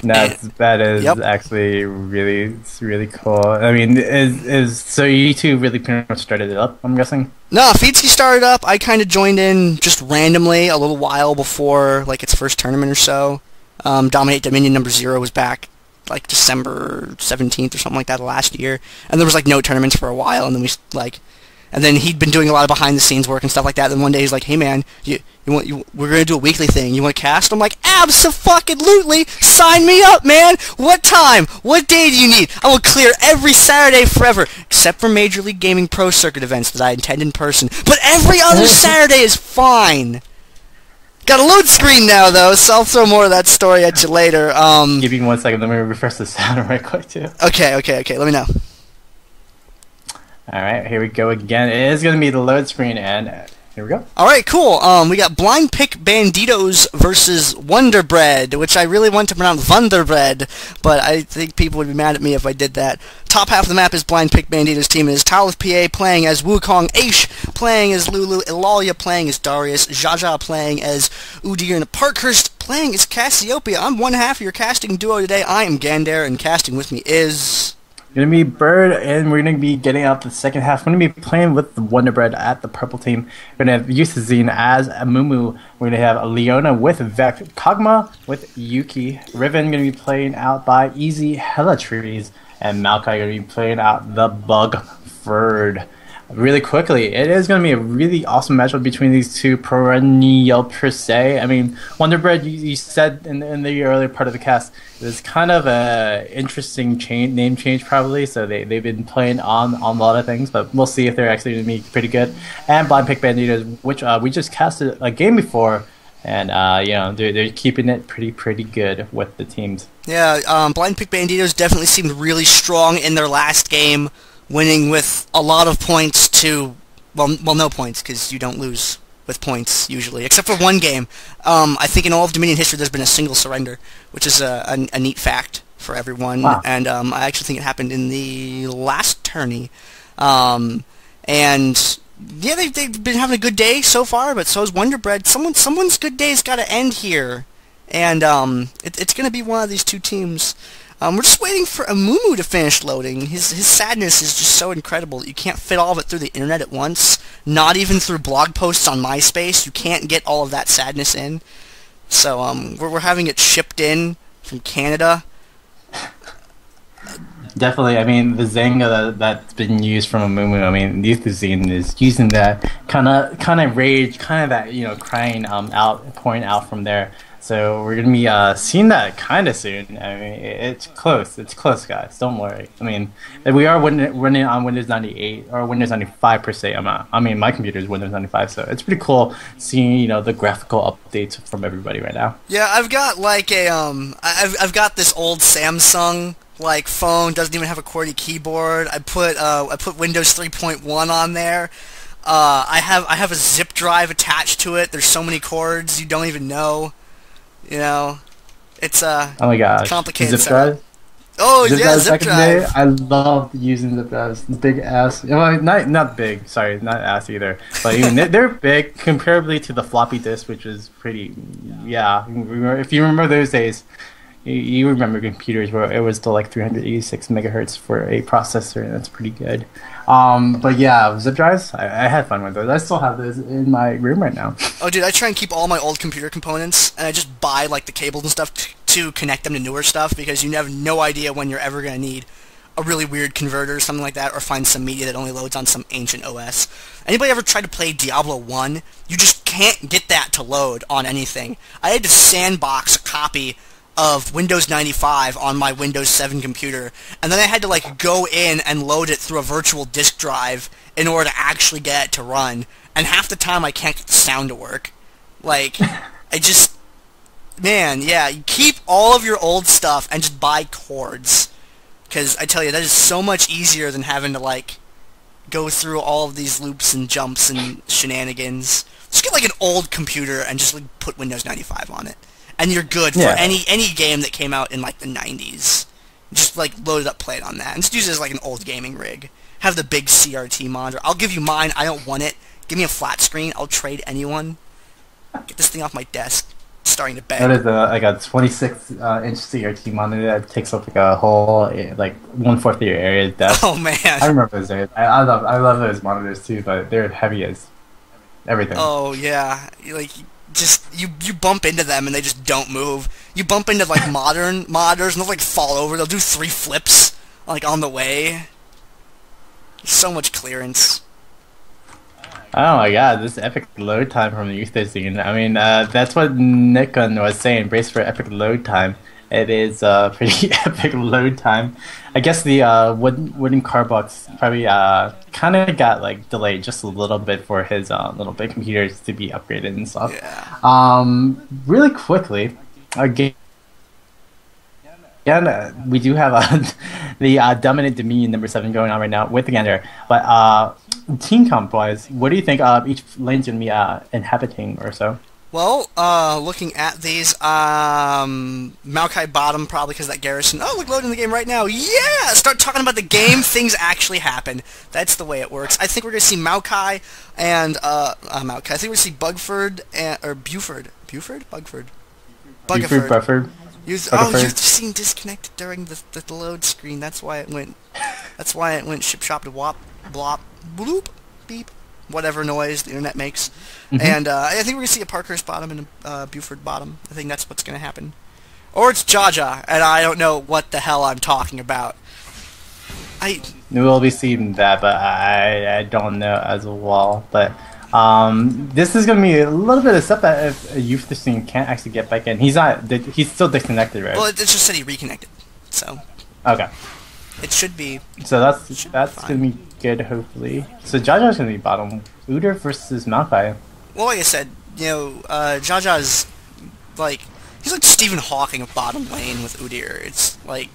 That is actually really cool. I mean, so you two really pretty much started it up, I'm guessing? No, Feetsky started up. I kind of joined in just randomly a little while before like its first tournament or so. DominateDominion number 0 was back like December 17th or something like that last year, and there was like no tournaments for a while, and then and then he'd been doing a lot of behind the scenes work and stuff like that. And one day he's like, "Hey man, we're gonna do a weekly thing. You want to cast?" I'm like, "Abso-fucking-lutely! Sign me up, man! What time? What day do you need? I will clear every Saturday forever, except for Major League Gaming Pro Circuit events that I attend in person. But every other Saturday is fine." Got a load screen now, though, so I'll throw more of that story at you later. Give me 1 second. Let me refresh the sound right quick, too. Okay. Let me know. All right, here we go again. It is going to be the load screen, and here we go. All right, cool. We got blind pick Banditos versus Wonderbread, which I really want to pronounce Wonderbread, but I think people would be mad at me if I did that. Top half of the map is blind pick Banditos team. It is Talith PA playing as Wukong, Aesh playing as Lulu, Elalya playing as Darius, Jjaja playing as Udyr, and Aparkhurst playing as Cassiopeia. I'm one half of your casting duo today. I am Gandair, and casting with me is... Gonna be Bird, and we're gonna be getting out the second half. We're gonna be playing with the Wonderbread at the purple team. We're gonna have Euthrosyne as Amumu. We're gonna have Leona with Vecht, Kog'Maw with Yukiie. Riven gonna be playing out by EzHellaTrees, and Maokai gonna be playing out the Bughferd. Really quickly, it is going to be a really awesome matchup between these two perennial per se. I mean, Wonderbread, you said in the earlier part of the cast, it was kind of a interesting name change probably. So they've been playing on a lot of things, but we'll see if they're actually going to be pretty good. And Blind Pick Banditos, which we just casted a game before, and you know they're keeping it pretty good with the teams. Yeah, Blind Pick Banditos definitely seemed really strong in their last game, winning with a lot of points to, well, no points, because you don't lose with points, usually, except for one game. I think in all of Dominion history there's been a single surrender, which is a neat fact for everyone. Wow. And I actually think it happened in the last tourney. And, yeah, they've been having a good day so far, but so is Wonderbread. Someone's good day's got to end here, and it's going to be one of these two teams. We're just waiting for Amumu to finish loading. His sadness is just so incredible that you can't fit all of it through the internet at once. Not even through blog posts on MySpace. You can't get all of that sadness in. So we're having it shipped in from Canada. Definitely. I mean, the Zanga that's been used from Amumu. I mean, Euthrosyne is using that kind of rage, kind of that crying pouring out from there. So we're gonna be seeing that kind of soon. I mean, it's close. It's close, guys. Don't worry. I mean, we are running on Windows 98 or Windows 95 per se. I mean, my computer is Windows 95, so it's pretty cool seeing the graphical updates from everybody right now. Yeah, I've got like a I've got this old Samsung phone. Doesn't even have a QWERTY keyboard. I put Windows 3.1 on there. I have a zip drive attached to it. There's so many cords you don't even know. It's oh my gosh, complicated. Zip drive. Oh yeah, zip drive. I love using zip drives. Big ass. Not big. Sorry, not ass either. But even they're big comparably to the floppy disk, which is pretty. Yeah, if you remember those days, you remember computers where it was still like 386 megahertz for a processor, and that's pretty good. But yeah, zip drives, I had fun with those. I still have those in my room right now. Oh, dude, I try and keep all my old computer components, and I just buy the cables and stuff to connect them to newer stuff, because you have no idea when you're ever going to need a really weird converter or something like that, or find some media that only loads on some ancient OS. Anybody ever tried to play Diablo 1? You just can't get that to load on anything. I had to sandbox a copy of Windows 95 on my Windows 7 computer, and then I had to go in and load it through a virtual disk drive in order to actually get it to run, and half the time I can't get the sound to work. Man, yeah, you keep all of your old stuff and just buy cords, because I tell you, that is so much easier than having to go through all of these loops and jumps and shenanigans. Just get an old computer and just put Windows 95 on it, and you're good for any game that came out in the 90s. Just load it up, play it on that, and just use it as an old gaming rig. Have the big CRT monitor. I'll give you mine. I don't want it. Give me a flat screen. I'll trade anyone. Get this thing off my desk. starting to That bend. is like a 26-inch CRT monitor that takes up like a whole like 1/4 of your area depth. Oh man. I remember those days. I love those monitors too, but they're heavy as everything. Oh yeah, you bump into them and they just don't move. You bump into like modern monitors and they'll like fall over. They'll do 3 flips like on the way. So much clearance. Oh my god, this epic load time from the Euthrosyne. I mean, that's what Nikon was saying. Brace for epic load time. It is pretty epic load time. I guess the wooden car box probably kind of got like delayed just a little bit for his little big computers to be upgraded and stuff. Yeah. Really quickly, again, we do have the DominateDominion number 7 going on right now with the Gandair. But team comp wise, what do you think each lane's gonna be inhabiting or so? Well, looking at these, Maokai bottom probably because that Garrison. Oh, look, loading the game right now. Yeah! Start talking about the game, things actually happen. That's the way it works. I think we're going to see Maokai and, Maokai. I think we're going to see Bughferd or Bughferd. Bughferd? Bughferd. Bughferd. Euthrosyne disconnected during the load screen. That's why it went ship shop to wop, blop, bloop, beep. Whatever noise the internet makes. And I think we're going to see a Aparkhurst bottom and a Bughferd bottom. I think that's what's going to happen. Or it's Jjaja, and I don't know what the hell I'm talking about. We will be seeing that, but I don't know as well. But this is going to be a little bit of stuff that if Euthrosyne can't actually get back in. He's still disconnected, right? Well, it just said he reconnected, so... Okay. It should be... So that's going to be good, hopefully. So Jjaja's going to be bottom. Udyr versus Maokai. Well, like I said, you know, Jjaja's, like... He's like Stephen Hawking of bottom lane with Udyr. It's like...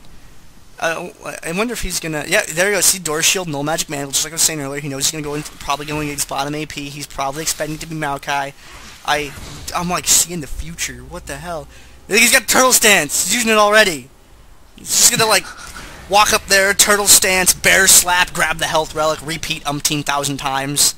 I wonder if he's gonna... Yeah, there you go. See, Door Shield, Null Magic Mantle, just like I was saying earlier. He knows he's gonna go in, probably going against bottom AP. He's probably expecting to be Maokai. I'm like, seeing the future. What the hell? He's got Turtle Stance. He's using it already. He's just gonna, like... Walk up there, turtle stance, bear slap, grab the health relic, repeat umpteen thousand times.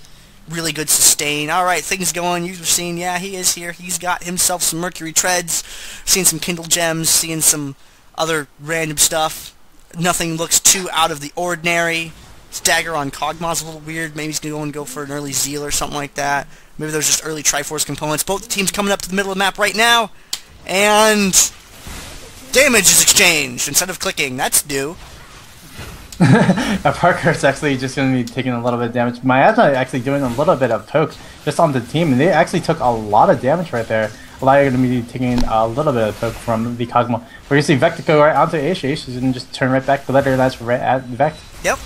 Really good sustain. Alright, things going. Euthrosyne, yeah, he is here. He's got himself some Mercury Treads, seeing some Kindle Gems, seeing some other random stuff. Nothing looks too out of the ordinary. Stagger on Kog'Maw's a little weird. Maybe he's going to go for an early Zeal or something like that. Maybe there's just early Triforce components. Both teams coming up to the middle of the map right now. And... damage is exchanged instead of clicking. That's new. Aparkhurst actually just going to be taking a little bit of damage. Miasma actually doing a little bit of poke just on the team, and they actually took a lot of damage right there. Elalya going to be taking a little bit of poke from the Kog'Maw. We're going to see Vecht go right onto Aesh. Aesh is going to just turn right back. The letter that's right at Vecht. Yep.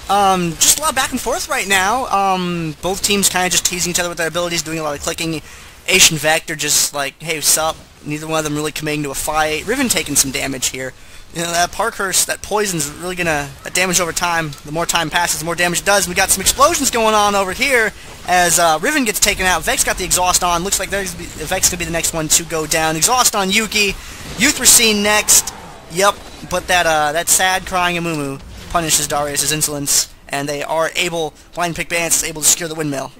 Just a lot of back and forth right now. Both teams kind of just teasing each other with their abilities, doing a lot of clicking. Aesh and Vecht are just like, hey, what's up? Neither one of them really committing to a fight. Riven taking some damage here. You know, that Aparkhurst, that poison's really gonna... that damage over time, the more time passes, the more damage it does. We got some explosions going on over here as Riven gets taken out. Vecht's got the exhaust on. Looks like Vecht's gonna be the next one to go down. Exhaust on Yukiie. Euthrosyne next. Yep, but that sad crying Amumu punishes Darius' insolence, and they are able... Blind Pick Bandits is able to secure the windmill.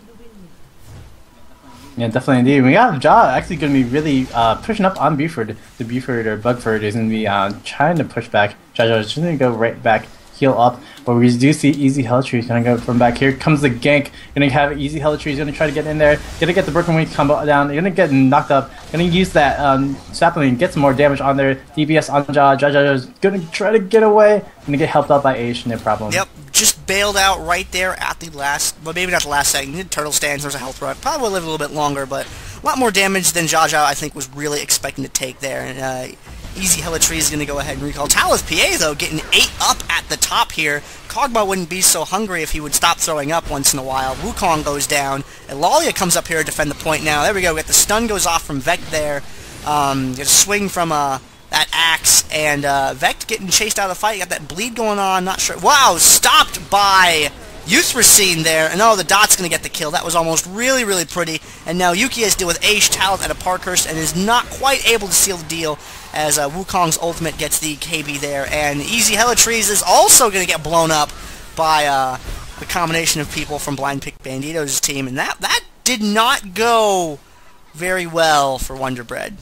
Yeah, definitely indeed. We got Jjaja actually going to be really pushing up on Bughferd. The Bughferd or Bughferd is going to be trying to push back. Jjaja is just going to go right back, heal up. But we do see EzHellaTrees going to go from back. Here comes the gank. Going to have EzHellaTrees going to try to get in there. Going to get the Broken Wing combo down. Going to get knocked up. Going to use that sapling and get some more damage on there. DPS on Jjaja. Jjaja is going to try to get away. Going to get helped out by Aesh, no problem. Yep. Just bailed out right there at the last, but maybe not the last second. He did turtle stands, there's a health run. Probably would live a little bit longer, but a lot more damage than Jjaja, I think, was really expecting to take there. And EzHellaTrees is going to go ahead and recall. Talith PA, though, getting 8 up at the top here. Kog'Maw wouldn't be so hungry if he would stop throwing up once in a while. Wukong goes down. Elalya comes up here to defend the point now. There we go. We got the stun goes off from Vecht there. Get a swing from that axe, and Vecht getting chased out of the fight. Got that bleed going on, not sure. Wow, stopped by Euthrosyne there, and oh, the dot's going to get the kill. That was almost really, really pretty. And now Yukiie has to deal with Aesh, Talith, and Aparkhurst, and is not quite able to seal the deal as Wukong's ultimate gets the KB there. And EzHellaTrees is also going to get blown up by the combination of people from Blind Pick Banditos' team, and that did not go very well for Wonder Bread.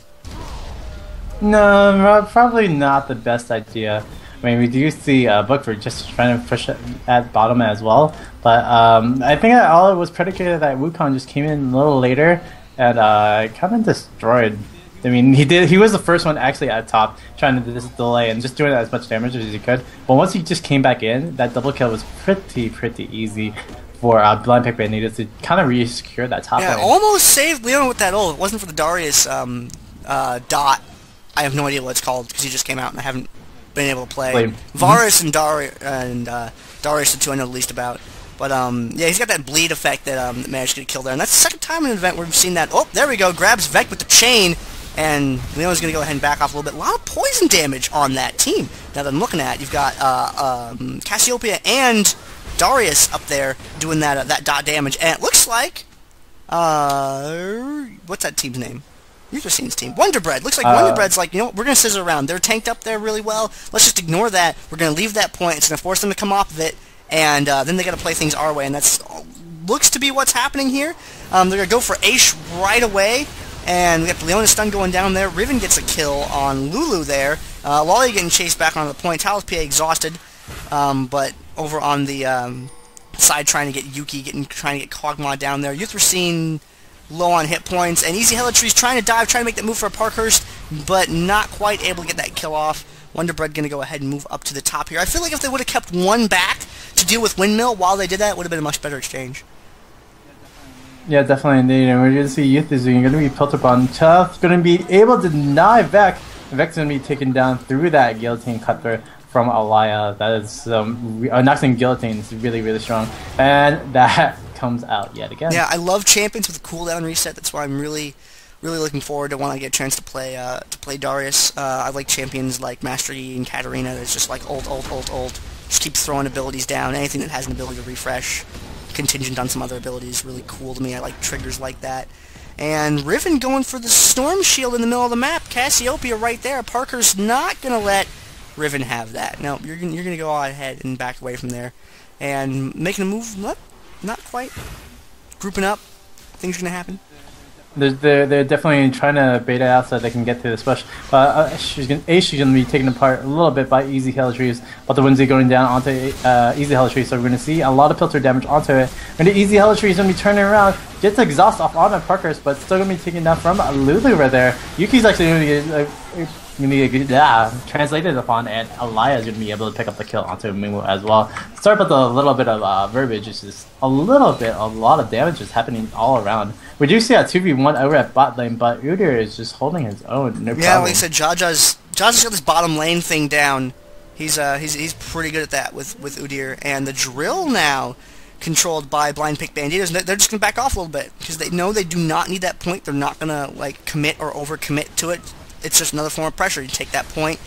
No, probably not the best idea. I mean, we do see Bughferd just trying to push at bottom as well, but I think that all it was predicated that Wukong just came in a little later and kind of destroyed. I mean, he was the first one actually at top, trying to just delay and just doing as much damage as he could. But once he just came back in, that double kill was pretty easy for Blind Pick Banditos to kind of re-secure that top lane. Yeah, almost saved Leona with that ult. If it wasn't for the Darius dot, I have no idea what it's called because he just came out and I haven't been able to play. Varus and Darius are the two I know the least about. But yeah, he's got that bleed effect that managed to get killed there, and that's the second time in an event where we've seen that. Oh, there we go. Grabs Vecht with the chain, and Leona's going to go ahead and back off a little bit. A lot of poison damage on that team. Now that I'm looking at, you've got Cassiopeia and Darius up there doing that dot damage, and it looks like what's that team's name? Euthrosyne's team. Wonderbread. Looks like Wonderbread's like, you know what, we're going to scissor around. They're tanked up there really well. Let's just ignore that. We're going to leave that point. It's going to force them to come off of it, and then they got to play things our way, and that's looks to be what's happening here. They're going to go for Aesh right away, and we got the Leona stun going down there. Riven gets a kill on Lulu there. Elalya getting chased back onto the point. Talith PA exhausted, but over on the side trying to get Yukiie, trying to get Kog'Maw down there. Euthrosyne low on hit points, and EzHellaTrees trying to dive, trying to make that move for Aparkhurst, but not quite able to get that kill off. Wonderbread going to go ahead and move up to the top here. I feel like if they would have kept one back to deal with Windmill while they did that, it would have been a much better exchange. Yeah, definitely indeed. And we're going to see Euthrosyne going to be Pilter Bond. Tough going to be able to deny Vecht. Vecht's going to be taken down through that guillotine cutthroat from Elalya. That is Noxing guillotine is really strong, and that comes out yet again. Yeah, I love champions with a cooldown reset. That's why I'm really looking forward to when I get a chance to play Darius. I like champions like Master Yi and Katarina. That's just like ult. Just keep throwing abilities down. Anything that has an ability to refresh, contingent on some other abilities, really cool to me. I like triggers like that. And Riven going for the Storm Shield in the middle of the map. Cassiopeia right there. Parker's not gonna let Riven have that. No, you're gonna go all ahead and back away from there, and making a move. Not quite. Grouping up. Things are gonna happen. They're definitely trying to bait it out so that they can get to the splash. Aesh is going to be taken apart a little bit by EzHellaTrees, but the Windsy going down onto EzHellaTrees, so we're going to see a lot of filter damage onto it. And the EzHellaTrees going to be turning around, gets the exhaust off on Aparkhurst, but still going to be taken down from Lulu right there. Yukie's actually going to get translated upon, and Elalya is going to be able to pick up the kill onto Amumu as well. Sorry about the little bit of verbiage. It's just a lot of damage is happening all around. We do see a 2v1 over at bot lane, but Udyr is just holding his own. No yeah, like I said, Jjaja's got this bottom lane thing down. He's pretty good at that with Udyr, and the drill now controlled by Blind Pick Banditos. They're just gonna back off a little bit because they know they do not need that point. They're not gonna like commit or overcommit to it. It's just another form of pressure. You take that point,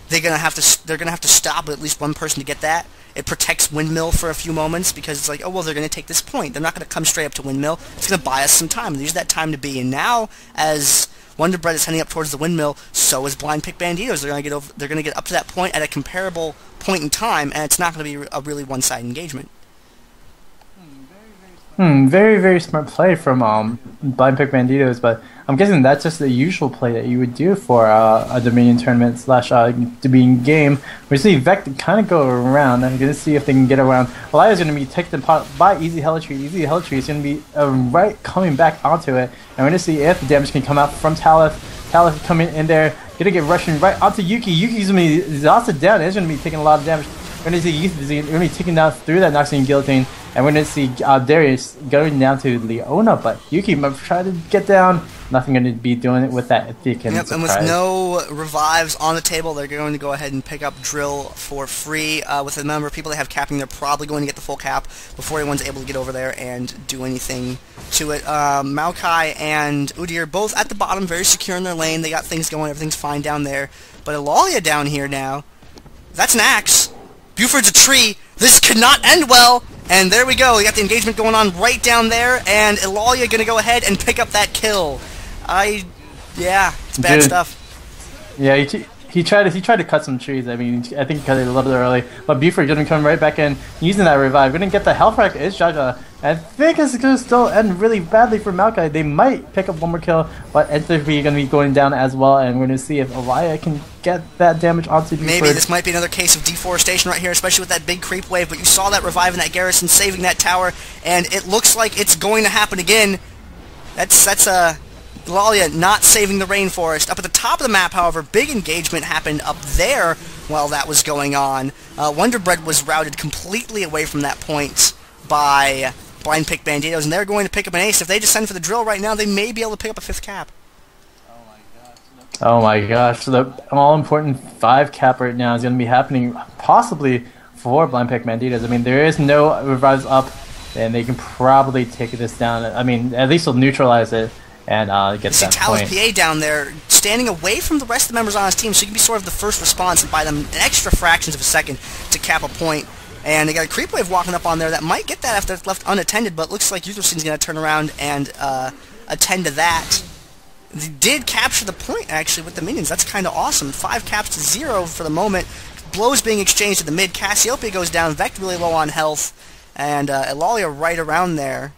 they're gonna have to stop at least one person to get that. It protects Windmill for a few moments because it's like, oh well, they're gonna take this point. They're not gonna come straight up to Windmill. It's gonna buy us some time. They use that time to be. And now, as Wonderbread is heading up towards the Windmill, so is Blind Pick Banditos. They're gonna get up to that point at a comparable point in time, and it's not gonna be a really one-sided engagement. Very smart play from Blind Pick Banditos, but I'm guessing that's just the usual play that you would do for a Dominion tournament / to be in game. We see Vecht kind of go around. I'm going to see if they can get around. Elalya is going to be taken apart by EzHellaTrees. EzHellaTrees is going to be right coming back onto it. And we're going to see if the damage can come out from Talith. Talith coming in there, going to get rushing right onto Yukiie. Yukie's going to be exhausted down. It's going to be taking a lot of damage. We're going to see Euthrosyne going to be taken down through that Noxing guillotine, and we're going to see Darius going down to Leona, but Yukiie might try to get down. Nothing going to be doing it with that if they can. Yep, and with no revives on the table, they're going to go ahead and pick up Drill for free. With the number of people they have capping, they're probably going to get the full cap before anyone's able to get over there and do anything to it. Maokai and Udyr both at the bottom, very secure in their lane. They got things going, everything's fine down there. But Elalya down here now, that's an axe. Bughferd's a tree. This could not end well. And there we go. We got the engagement going on right down there, and Elalya gonna go ahead and pick up that kill. Yeah, it's bad stuff. Yeah, he tried to cut some trees. I mean, I think he cut it a little bit early, but Bughferd gonna come right back in using that revive. Gonna get the health rack is Jjaja, I think it's going to still end really badly for Maokai. They might pick up one more kill, but Entropy going to be going down as well, and we're going to see if Elalya can get that damage onto Bughferd. Maybe this might be another case of deforestation right here, especially with that big creep wave, but you saw that revive in that Garrison, saving that tower, and it looks like it's going to happen again. That's Elalya not saving the rainforest. Up at the top of the map, however, big engagement happened up there while that was going on. Wonder Bread was routed completely away from that point by Blind Pick Banditos, and they're going to pick up an ace. If they descend for the drill right now, they may be able to pick up a 5th cap. Oh my gosh, so the all-important 5 cap right now is going to be happening possibly for Blind Pick Banditos. I mean, there is no revives up, and they can probably take this down. I mean, at least they'll neutralize it and get that point. Talith PA down there, standing away from the rest of the members on his team, so he can be sort of the first response and buy them an extra fractions of a second to cap a point. And they got a creep wave walking up on there that might get that after it's left unattended, but looks like Euthrosyne's going to turn around and attend to that. They did capture the point, actually, with the minions. That's kind of awesome. 5 caps to 0 for the moment. Blows being exchanged to the mid. Cassiopeia goes down. Vecht really low on health. And Elalya right around there.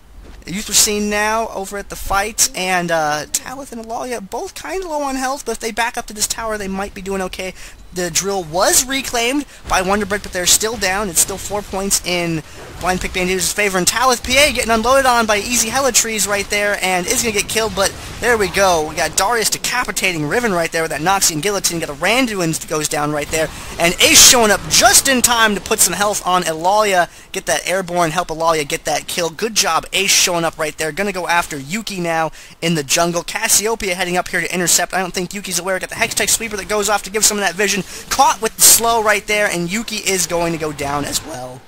Euthrosyne now over at the fight, and Talith and Elalya both kind of low on health, but if they back up to this tower, they might be doing okay. The drill was reclaimed by Wonder Bread, but they're still down. It's still 4 points in Blind Pick Banditos' favor, and Talith PA getting unloaded on by EzHellaTrees right there, and is going to get killed, but there we go. We got Darius decapitating Riven right there with that Noxian Guillotine. Got a Randuin goes down right there, and Aesh showing up just in time to put some health on Elalya, get that airborne, help Elalya get that kill. Good job, Aesh showing up right there. Going to go after Yukiie now in the jungle. Cassiopeia heading up here to intercept. I don't think Yukie's aware. Got the Hextech Sweeper that goes off to give some of that vision. Caught with the slow right there, and Yukiie is going to go down as well.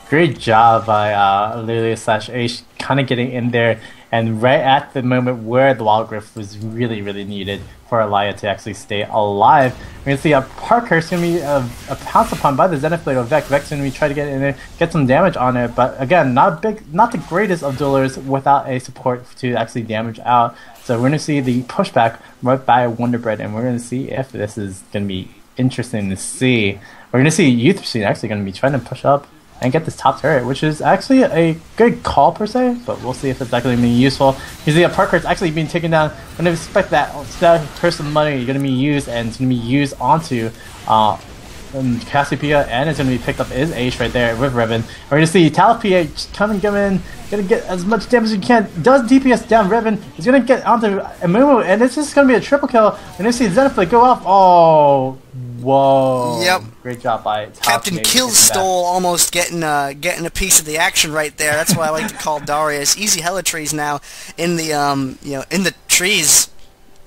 Great job by Lulu / Aesh kind of getting in there, and right at the moment where the Wild Griff was really, really needed for Elalya to actually stay alive. We're going to see Aparkhurst going to be pounced upon by the Zenith Blade of Vecht. Vecht's going to be trying to get in there, get some damage on it, but again, not the greatest of duelers without a support to actually damage out. So we're going to see the pushback right by Wonder Bread, and we're going to see if this is going to be interesting to see. We're going to see Euthrosyne actually going to be trying to push up and get this top turret, which is actually a good call per se, but we'll see if it's actually going to be useful. You see Aparkhurst actually being taken down. I'm going to expect that person money going to be used, and it's going to be used onto Cassiopeia, and it's going to be picked up is Aesh right there with Riven. We're going to see Talith PA just come and in, going to get as much damage as you can. Does DPS down Riven. He's going to get onto Amumu, and it's just going to be a triple kill. We're going to see Zenith Blade go off. Oh, whoa. Yep. Great job by Talith. Captain Killstole almost getting a piece of the action right there. That's why I like to call Darius. EzHellaTrees now in the in the trees.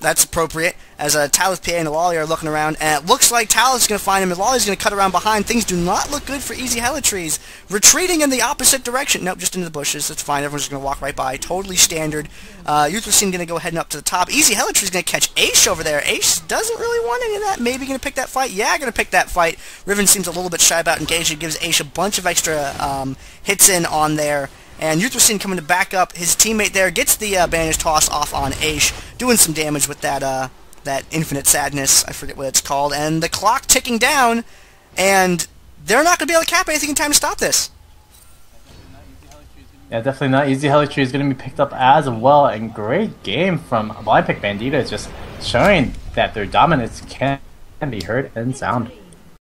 That's appropriate, as Talith PA and Elalya are looking around, and it looks like Talith's going to find him. Elalya's going to cut around behind. Things do not look good for EzHellaTrees. Retreating in the opposite direction. Nope, just into the bushes. That's fine. Everyone's going to walk right by. Totally standard. Euthrosyne going to go heading up to the top. EzHellaTrees going to catch Aesh over there. Aesh doesn't really want any of that. Maybe going to pick that fight. Yeah, going to pick that fight. Riven seems a little bit shy about engaging. Gives Aesh a bunch of extra hits in on there. And Euthrosyne coming to back up. His teammate there gets the bandage toss off on Aesh, doing some damage with that that infinite sadness. I forget what it's called. And the clock ticking down, and they're not going to be able to cap anything in time to stop this. Yeah, definitely not. EzHellaTrees is going to be picked up as well, and great game from Blind Pick Banditos, just showing that their dominance can be heard and sound.